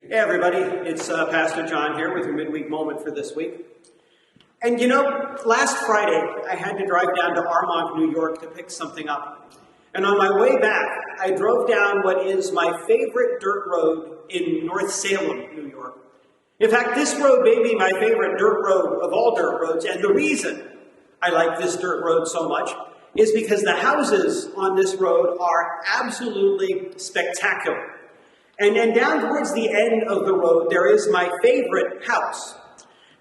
Hey everybody, it's Pastor John here with your Midweek Moment for this week. And you know, last Friday I had to drive down to Armonk, New York to pick something up. And on my way back, I drove down what is my favorite dirt road in North Salem, New York. In fact, this road may be my favorite dirt road of all dirt roads, and the reason I like this dirt road so much is because the houses on this road are absolutely spectacular. And down towards the end of the road, there is my favorite house.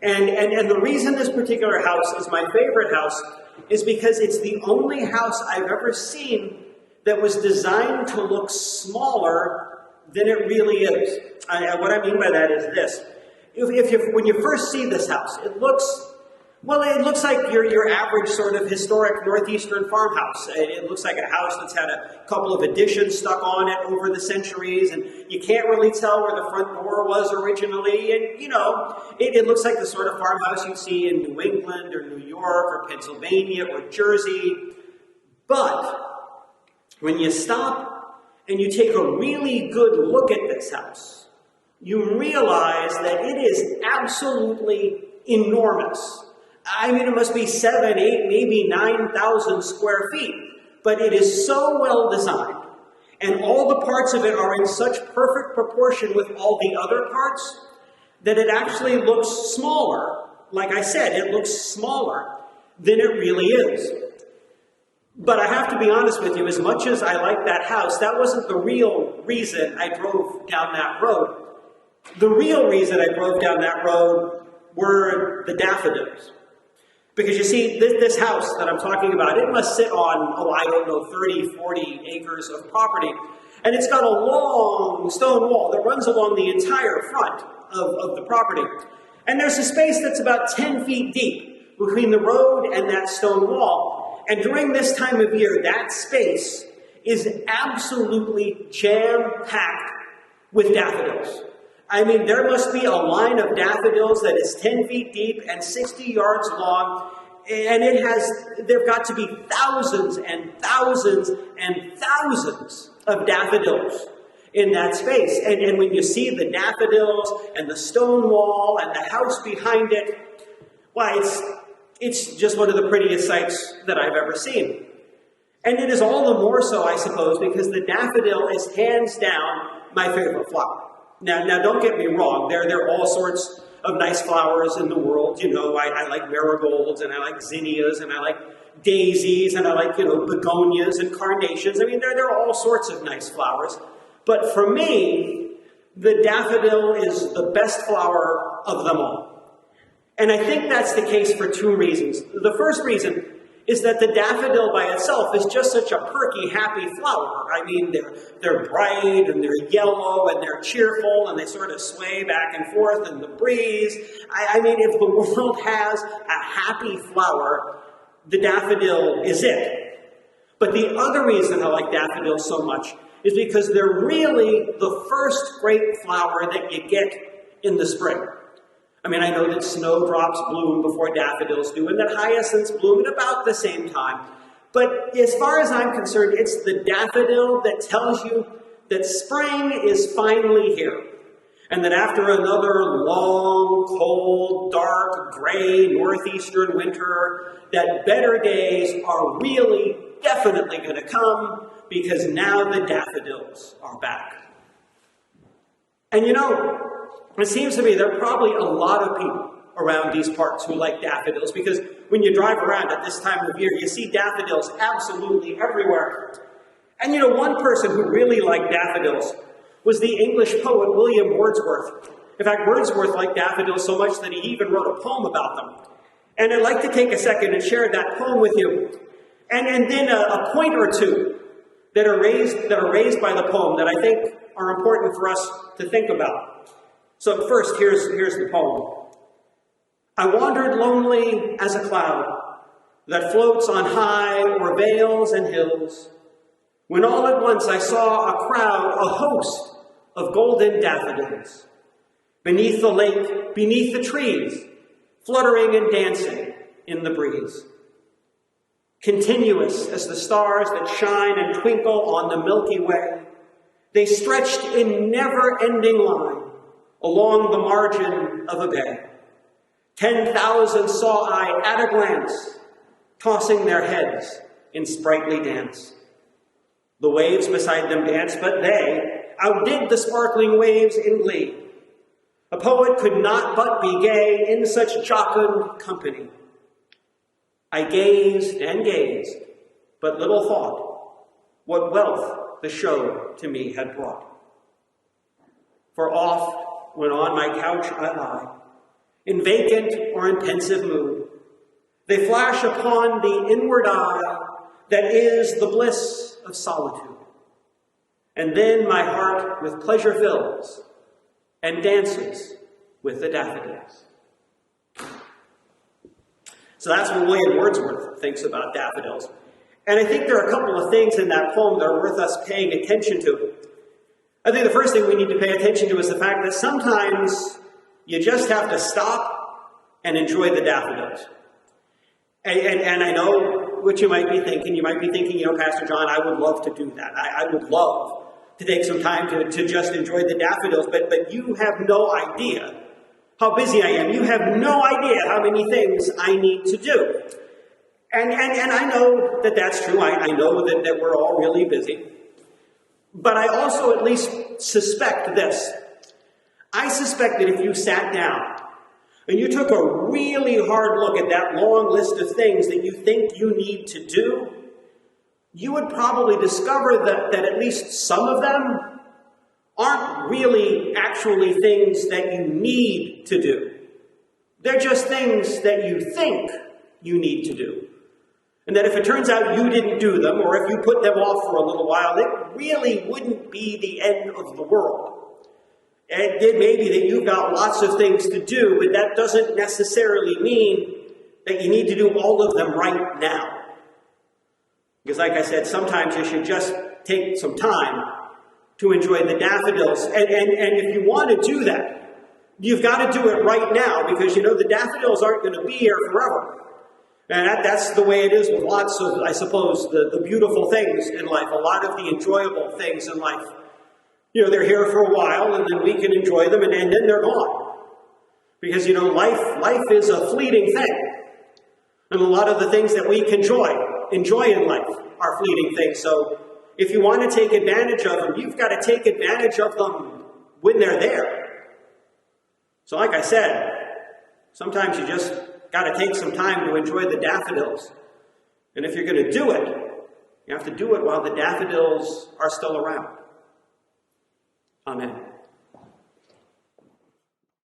And the reason this particular house is my favorite house is because it's the only house I've ever seen that was designed to look smaller than it really is. What I mean by that is this. When you first see this house, it looks like your average sort of historic northeastern farmhouse. It looks like a house that's had a couple of additions stuck on it over the centuries, and you can't really tell where the front door was originally. And, you know, it looks like the sort of farmhouse you'd see in New England or New York or Pennsylvania or Jersey. But when you stop and you take a really good look at this house, you realize that it is absolutely enormous. I mean, it must be 7, 8, maybe 9,000 square feet, but it is so well designed, and all the parts of it are in such perfect proportion with all the other parts that it actually looks smaller. Like I said, it looks smaller than it really is. But I have to be honest with you, as much as I like that house, that wasn't the real reason I drove down that road. The real reason I drove down that road were the daffodils. Because you see, this house that I'm talking about, it must sit on, 30, 40 acres of property. And it's got a long stone wall that runs along the entire front of the property. And there's a space that's about 10 feet deep between the road and that stone wall. And during this time of year, that space is absolutely jam-packed with daffodils. I mean, there must be a line of daffodils that is 10 feet deep and 60 yards long, and there've got to be thousands and thousands and thousands of daffodils in that space. And when you see the daffodils and the stone wall and the house behind it, why, it's just one of the prettiest sights that I've ever seen. And it is all the more so, I suppose, because the daffodil is hands down my favorite flower. Now, don't get me wrong. There are all sorts of nice flowers in the world. You know, I like marigolds, and I like zinnias, and I like daisies, and I like, begonias and carnations. I mean, there are all sorts of nice flowers. But for me, the daffodil is the best flower of them all. And I think that's the case for two reasons. The first reason is that the daffodil by itself is just such a perky, happy flower. I mean, they're bright, and they're yellow, and they're cheerful, and they sort of sway back and forth in the breeze. I mean, if the world has a happy flower, the daffodil is it. But the other reason I like daffodils so much is because they're really the first great flower that you get in the spring. I mean, I know that snowdrops bloom before daffodils do, and that hyacinths bloom at about the same time. But as far as I'm concerned, it's the daffodil that tells you that spring is finally here, and that after another long, cold, dark, gray, northeastern winter, that better days are really, definitely going to come, because now the daffodils are back. And you know, it seems to me there are probably a lot of people around these parts who like daffodils, because when you drive around at this time of year, you see daffodils absolutely everywhere. And you know, one person who really liked daffodils was the English poet William Wordsworth. In fact, Wordsworth liked daffodils so much that he even wrote a poem about them. And I'd like to take a second and share that poem with you. And then a point or two that are raised by the poem that I think are important for us to think about. So first, here's the poem. I wandered lonely as a cloud that floats on high o'er vales and hills, when all at once I saw a crowd, a host of golden daffodils, beneath the lake, beneath the trees, fluttering and dancing in the breeze. Continuous as the stars that shine and twinkle on the Milky Way, they stretched in never-ending line along the margin of a bay. 10,000 saw I at a glance, tossing their heads in sprightly dance. The waves beside them danced, but they outdid the sparkling waves in glee. A poet could not but be gay in such jocund company. I gazed and gazed, but little thought what wealth the show to me had brought. For oft, when on my couch I lie, in vacant or in pensive mood, they flash upon the inward eye that is the bliss of solitude. And then my heart with pleasure fills and dances with the daffodils. So that's what William Wordsworth thinks about daffodils. And I think there are a couple of things in that poem that are worth us paying attention to. I think the first thing we need to pay attention to is the fact that sometimes you just have to stop and enjoy the daffodils. And I know what you might be thinking. You might be thinking, Pastor John, I would love to do that. I would love to take some time to just enjoy the daffodils, but you have no idea how busy I am. You have no idea how many things I need to do. And I know that that's true. I know that we're all really busy. But I also at least suspect this. I suspect that if you sat down and you took a really hard look at that long list of things that you think you need to do, you would probably discover that at least some of them aren't really actually things that you need to do. They're just things that you think you need to do. And that if it turns out you didn't do them, or if you put them off for a little while, it really wouldn't be the end of the world. And it may be that you've got lots of things to do, but that doesn't necessarily mean that you need to do all of them right now. Because like I said, sometimes you should just take some time to enjoy the daffodils. And if you want to do that, you've got to do it right now, because the daffodils aren't going to be here forever. And that's the way it is with lots of, I suppose, the beautiful things in life, a lot of the enjoyable things in life. They're here for a while, and then we can enjoy them, and then they're gone. Because, life is a fleeting thing. And a lot of the things that we can enjoy in life are fleeting things. So if you want to take advantage of them, you've got to take advantage of them when they're there. So like I said, sometimes you just got to take some time to enjoy the daffodils. And if you're going to do it, you have to do it while the daffodils are still around. Amen.